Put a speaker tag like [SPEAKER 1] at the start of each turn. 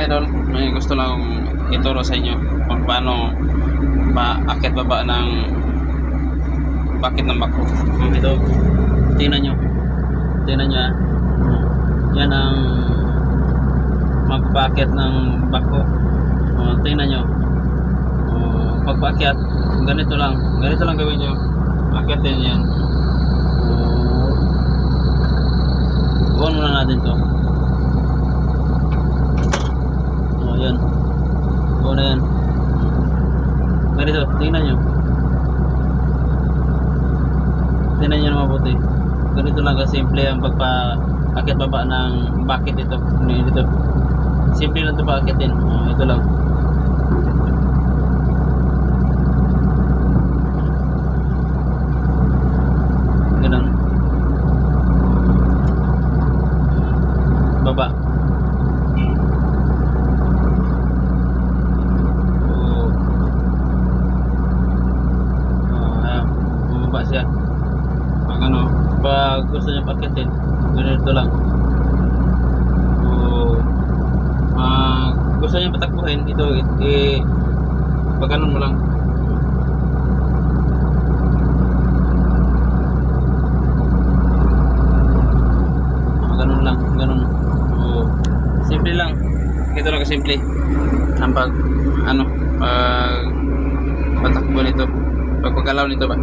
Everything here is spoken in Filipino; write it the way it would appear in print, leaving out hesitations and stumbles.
[SPEAKER 1] idol, may gusto lang ituro sa inyo kung paano paakit baba ng bakit ng bako. Ito, tingnan nyo ah. Yan ang magpapakit ng bako. Tingnan nyo, pagpaakyat ganito lang gawin nyo, akyatin yan. On muna natin to. Yan, on na yan. Ganito, tingnan nyo na mabuti. Ganito lang kasimple ang pagpaakyat baba ng bakit ito. Dito simple lang ito paakyatin. Ito lang. Ganun baba. Ayan, bumaba siya. Pag gusto niya pakitin, ganito lang. Gusto niya patakbuhin, ito pag ganun mo lang. Ganun lang, ganun. Simple lang. Ito lang kasimple. Ang pag patakbo nito, pagkagalaw nito ba.